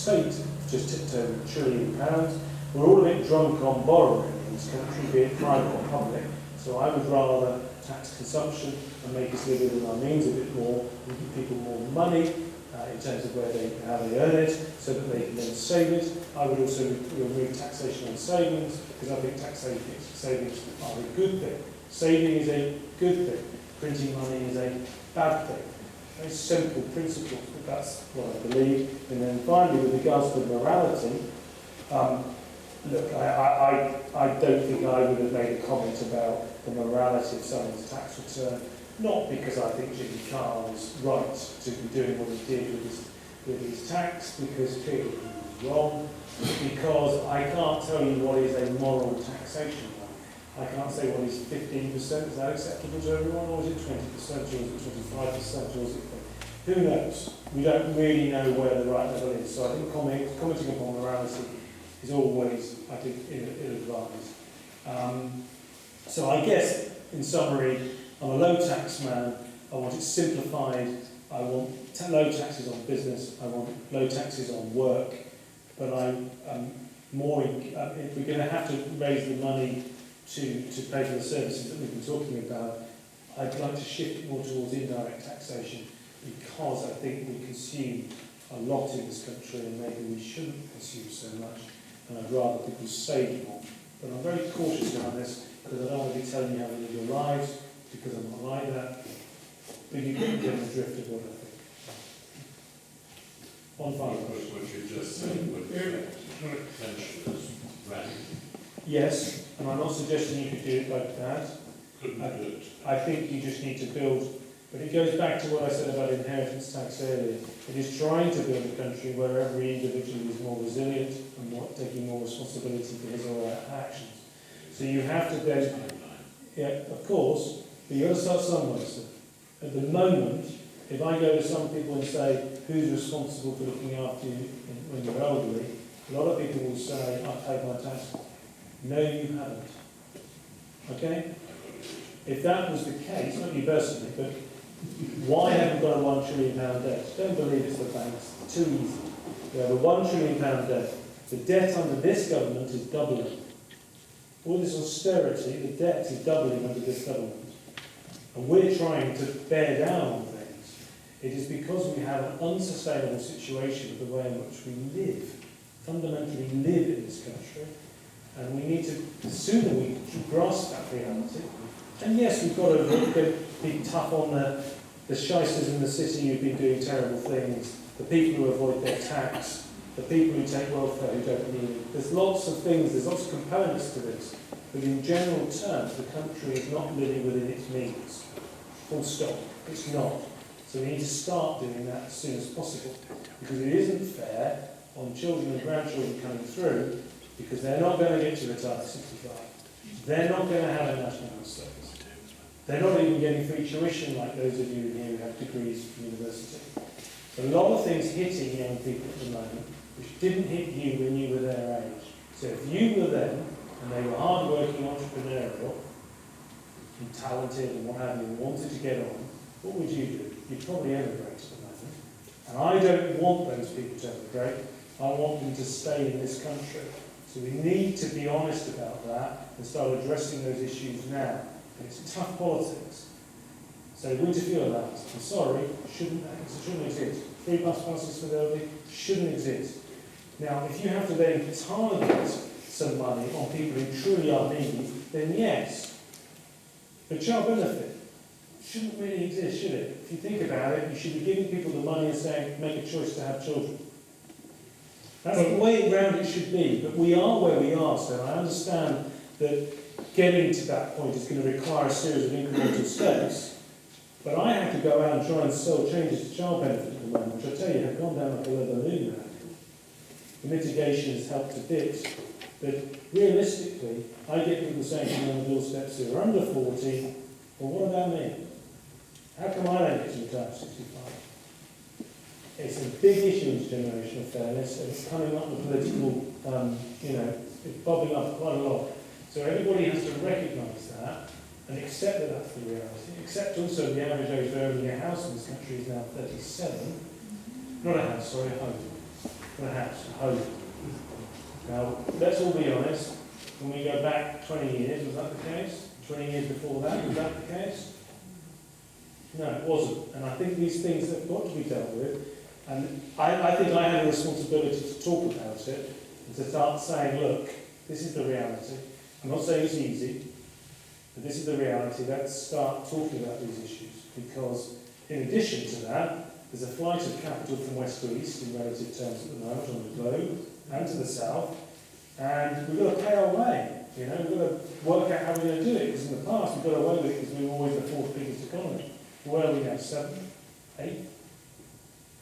state just tipped over £1 trillion. We're all a bit drunk on borrowing in this country, be it private or public. So I would rather tax consumption and make us live within our means a bit more and give people more money in terms of how they earn it, so that they can then save it. I would also remove taxation on savings, because I think tax savings are a good thing. Saving is a good thing. Printing money is a bad thing. Very simple principles, but that's what I believe. And then finally, with regards to morality, look, I don't think I would have made a comment about the morality of someone's tax return, not because I think Jimmy Carr was right to be doing what he did with his tax, because clearly he was wrong, because I can't tell you what is a moral taxation line. I can't say what is 15%, is that acceptable to everyone, or is it 20%, or is it 25%, or is it... Who knows? We don't really know where the right level is. So I think commenting upon morality is always, I think, ill-advised. So I guess, in summary, I'm a low tax man. I want it simplified. I want low taxes on business. I want low taxes on work. But I'm more, if we're going to have to raise the money to pay for the services that we've been talking about, I'd like to shift it more towards indirect taxation, because I think we consume a lot in this country and maybe we shouldn't consume so much, and I'd rather people save more. But I'm very cautious around this, because I don't want to be telling you how to live your lives, because I'm not like that. But you get the drift of what I think. One final question. What you just said would affect pensioners rank. Yes, and I'm not suggesting you could do it like that. Couldn't do it. I think you just need to build, but it goes back to what I said about inheritance tax earlier. It is trying to build a country where every individual is more resilient and taking more responsibility for his or her actions. So you have to then, yeah, of course, but you've got to start somewhere. So at the moment, if I go to some people and say, who's responsible for looking after you when you're elderly, a lot of people will say, I've paid my taxes. No, you haven't. Okay? If that was the case, not you personally, but why haven't we got a £1 trillion debt? Don't believe it's the banks. It's too easy. We have a £1 trillion debt. The debt under this government is doubling. All this austerity, the debt is doubling under this government. And we're trying to bear down on things. It is because we have an unsustainable situation of the way in which we live, fundamentally live in this country. And we need to, the sooner we grasp that reality, and yes, we've got to be tough on the shysters in the city who've been doing terrible things, the people who avoid their tax, the people who take welfare who don't need it. There's lots of things, there's lots of components to this. But in general terms, the country is not living within its means. Full stop. It's not. So we need to start doing that as soon as possible. Because it isn't fair on children and grandchildren coming through, because they're not going to get to retire at 65. They're not going to have a national health service. They're not even getting free tuition like those of you here who have degrees from university. A lot of things hitting young people at the moment which didn't hit you when you were their age. So if you were them, and they were hard-working, entrepreneurial, and talented and what have you, and wanted to get on, what would you do? You'd probably emigrate at the moment. And I don't want those people to emigrate. I want them to stay in this country. So we need to be honest about that and start addressing those issues now. And it's tough politics. So winter fuel allowance, I'm sorry, shouldn't exist. Free bus passes for the elderly shouldn't exist. Now, if you have to then target some money on people who truly are needy, then yes. But child benefit shouldn't really exist, should it? If you think about it, you should be giving people the money and saying, make a choice to have children. That's the way around it should be, but we are where we are, so I understand that getting to that point is going to require a series of incremental steps, but I have to go out and try and sell changes to child benefit at the moment, which I tell you have gone down like a leather balloon now. The mitigation has helped a bit, but realistically, I get people saying to me on the doorsteps who are under 40, well, what about me? How come I don't get to retire at 65? It's a big issue in generational fairness, and it's coming up with political, it's bobbing up quite a lot. So everybody has to recognise that and accept that that's the reality. Accept also the average age of owning a house in this country is now 37. Not a house, sorry, a home. perhaps, I hope. Now, let's all be honest, when we go back 20 years, was that the case? 20 years before that, was that the case? No, it wasn't. And I think these things have got to be dealt with. And I think I have a responsibility to talk about it and to start saying, look, this is the reality. I'm not saying it's easy, but this is the reality. Let's start talking about these issues. Because in addition to that, there's a flight of capital from west to east in relative terms at the moment on the globe and to the south. And we've got to pay our way. You know, we've got to work out how we're going to do it. Because in the past, we've got away with it because we were always the fourth biggest economy. Where are we now? 7th? 8th?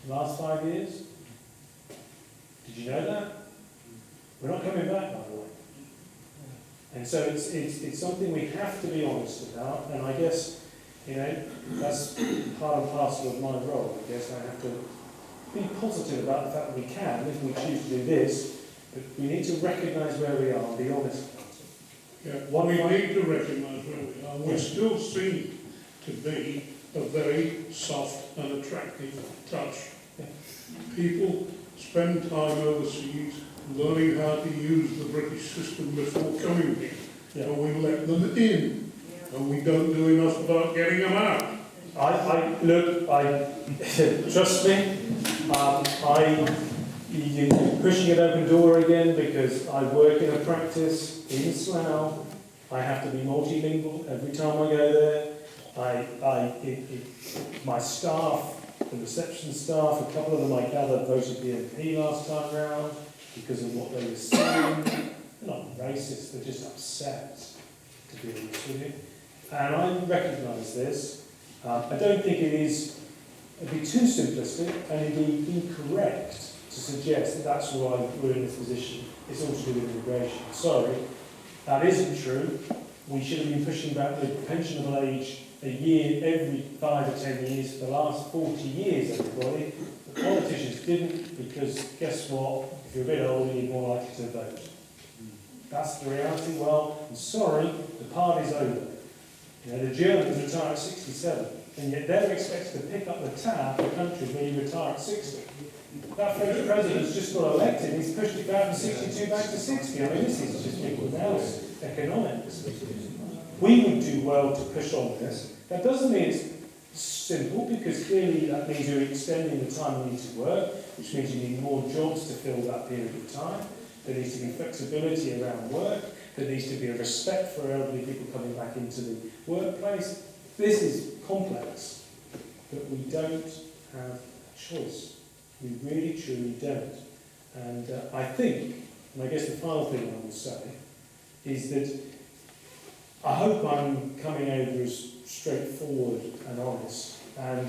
Last 5 years? Did you know that? We're not coming back, by the way. And so it's something we have to be honest about. And I guess, you know, that's part and parcel of my role. I guess I have to be positive about the fact that we can, if we choose to do this, but we need to recognise where we are and be honest about it. Yeah, we need to recognise where we are. We still seem to be a very soft and attractive touch. Yeah. People spend time overseas learning how to use the British system before coming here. Yeah. And we let them in. And we don't do enough about getting them out. Trust me, you're pushing an open door again because I work in a practice in Slough. I have to be multilingual every time I go there. My staff, the reception staff, a couple of them I gather voted the MP last time round because of what they were saying. They're not racist, they're just upset, to be honest with you. And I recognise this. I don't think it'd be too simplistic and it'd be incorrect to suggest that that's why we're in this position. It's all to do with immigration. Sorry, that isn't true. We should have been pushing back the pensionable age a year every 5 or 10 years for the last 40 years, everybody. The politicians didn't because guess what? If you're a bit older, you're more likely to vote. That's the reality. Well, I'm sorry, the party's over. You know, the Germans retire at 67, and yet they're expected to pick up the tab for countries where you retire at 60. That French president's just got elected, he's pushed it back from 62 back to 60. I mean, this is just ridiculous economics. We would do well to push on this. That doesn't mean it's simple, because clearly that means you're extending the time you need to work, which means you need more jobs to fill that period of time. There needs to be flexibility around work. There needs to be a respect for elderly people coming back into the workplace. This is complex, but we don't have a choice. We really, truly don't. And I think, and I guess the final thing I will say, is that I hope I'm coming over as straightforward and honest. And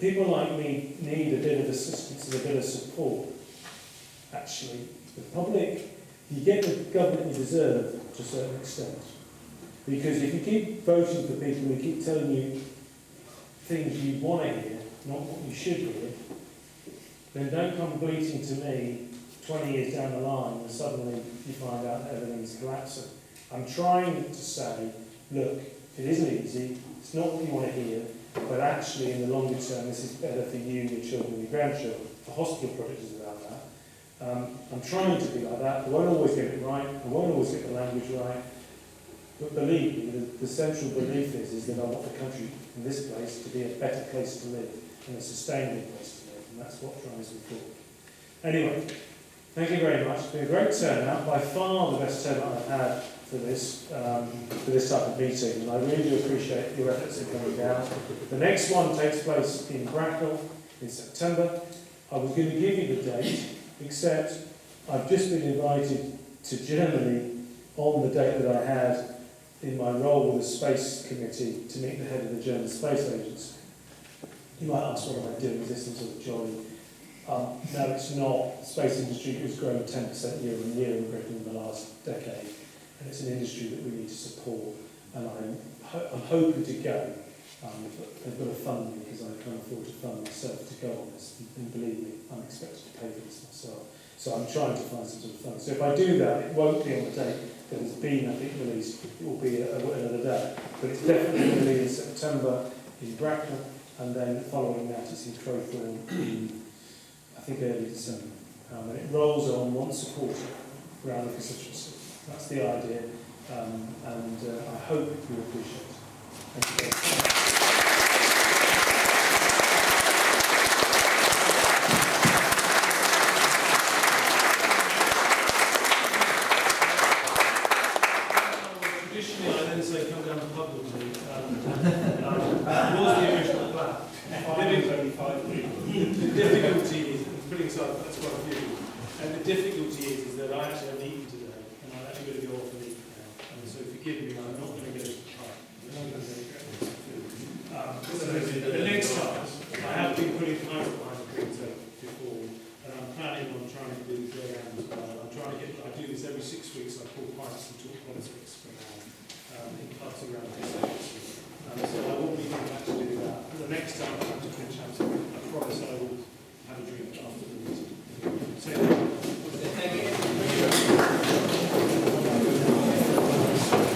people like me need a bit of assistance and a bit of support. Actually, the public, you get the government you deserve to a certain extent. Because if you keep voting for people who keep telling you things you want to hear, not what you should hear, then don't come bleating to me 20 years down the line and suddenly you find out that everything's collapsing. I'm trying to say, look, it isn't easy, it's not what you want to hear, but actually in the longer term this is better for you, your children, and your grandchildren. The hospital project is about that. I'm trying to be like that. I won't always get it right, I won't always get the language right, but believe me, the central belief is that I want the country in this place to be a better place to live and a sustainable place to live, and that's what drives me forward. Anyway, thank you very much. It's been a great turnout, by far the best turnout I've had for this type of meeting, and I really do appreciate your efforts in coming down. The next one takes place in Bracknell in September. I was going to give you the date, except I've just been invited to Germany on the date that I had in my role with the Space Committee to meet the head of the German Space Agency. You might ask, what am I doing? Is this some sort of jolly? No, it's not. The space industry has grown 10% year on year in Britain in the last decade, and it's an industry that we need to support. And I'm hoping to go, but they've got to fund me because I can't afford to fund myself to go on this. And believe me, I'm expected to pay for this myself. So I'm trying to find some sort of fund. So if I do that, it won't be on the date that it's been, I think, released. It will be another day. But it's definitely going to be in September in Bracknell, and then following that it's in Crowthorne in, I think, early December. And it rolls on once a quarter around the constituency. That's the idea, and I hope you appreciate it. Thank you very much. Traditionally, I then say come down the pub with me. That was the original plan. Only 5 people. The difficulty is, putting aside that's quite a few, and the difficulty is that I actually have eaten today, and I'm actually going to go off and eat now. And so forgive me, I'm not going to go to the pub. I'm not going to go to the food. So the next time, I have been putting pints behind the printer before, and I'm planning on trying to do the program as well. I'm trying to get, I do this every 6 weeks, I call pints and talk politics for now, in pubs around the constituency. So I will be going back to do that. And the next time I come to Finchampstead, I promise I will have a drink after the meeting.